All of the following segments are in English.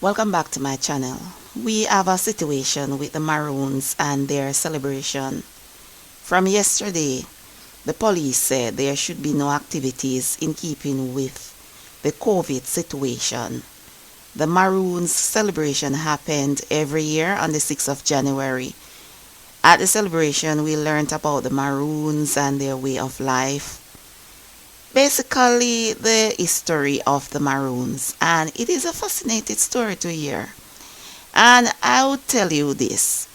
Welcome back to my channel. We have a situation with the Maroons and their celebration. From yesterday, the police said there should be no activities in keeping with the COVID situation. The Maroons celebration happened every year on the 6th of January. At the celebration, we learned about the Maroons and their way of life. Basically, the history of the Maroons, and it is a fascinating story to hear. And I would tell you this,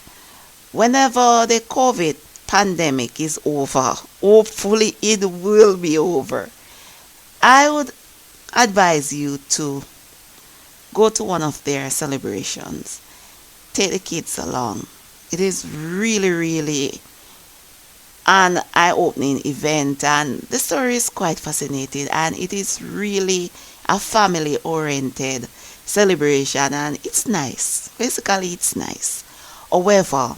whenever the COVID pandemic is over, hopefully it will be over, I would advise you to go to one of their celebrations. Take the kids along. It is really an eye-opening event, and the story is quite fascinating, and it is really a family-oriented celebration, and it's nice. Basically, it's nice. However,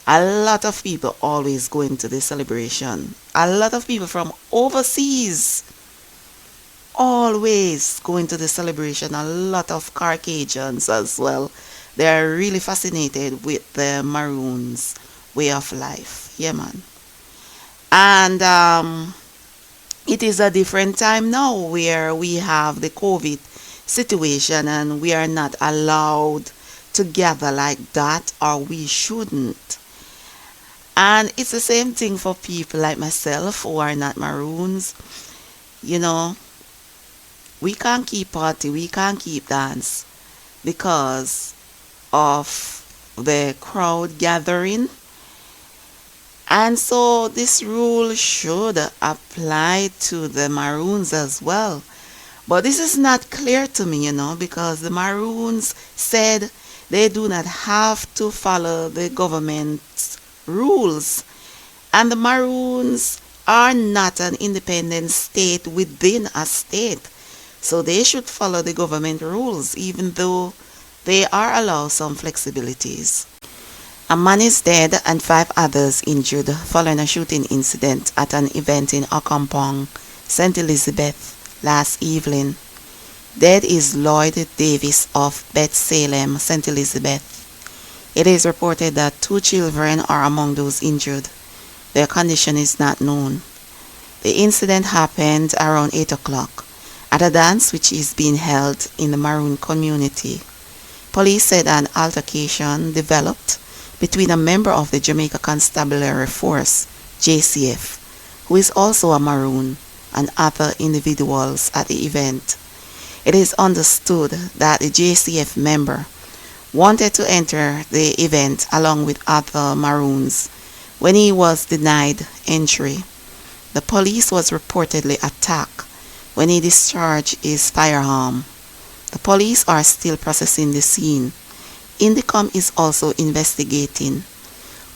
a lot of people always go into the celebration. A lot of people from overseas always go into the celebration. A lot of Caucasians as well. They are really fascinated with the Maroons way of life. Yeah, man. And it is a different time now where we have the COVID situation and we are not allowed to gather like that, or we shouldn't. And it's the same thing for people like myself who are not Maroons. You know, we can't keep party, we can't keep dance because of the crowd gathering. And so this rule should apply to the Maroons as well. But this is not clear to me, because the Maroons said they do not have to follow the government's rules. And the Maroons are not an independent state within a state. So they should follow the government rules, even though they are allowed some flexibilities. A man is dead and 5 others injured following a shooting incident at an event in Accompong, St. Elizabeth last evening. Dead is Lloyd Davis of Beth Salem, St. Elizabeth. It is reported that 2 children are among those injured. Their condition is not known. The incident happened around 8 o'clock at a dance which is being held in the Maroon community. Police said an altercation developed between a member of the Jamaica Constabulary Force, JCF, who is also a Maroon, and other individuals at the event. It is understood that the JCF member wanted to enter the event along with other Maroons when he was denied entry. The police was reportedly attacked when he discharged his firearm. The police are still processing the scene. Indicom is also investigating.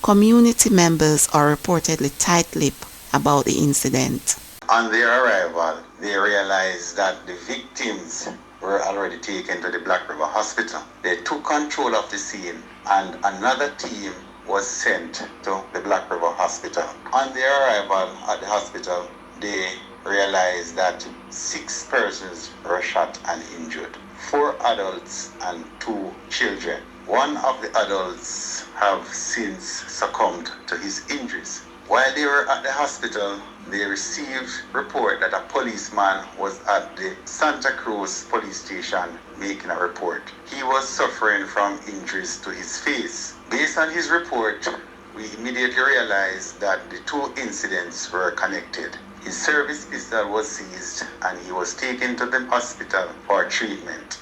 Community members are reportedly tight-lipped about the incident. On their arrival, they realized that the victims were already taken to the Black River Hospital. They took control of the scene and another team was sent to the Black River Hospital. On their arrival at the hospital, they realized that 6 persons were shot and injured. 4 adults and 2 children. One of the adults have since succumbed to his injuries. While they were at the hospital, they received report that a policeman was at the Santa Cruz police station making a report. He was suffering from injuries to his face. Based on his report, we immediately realized that the 2 incidents were connected. His service pistol was seized and he was taken to the hospital for treatment.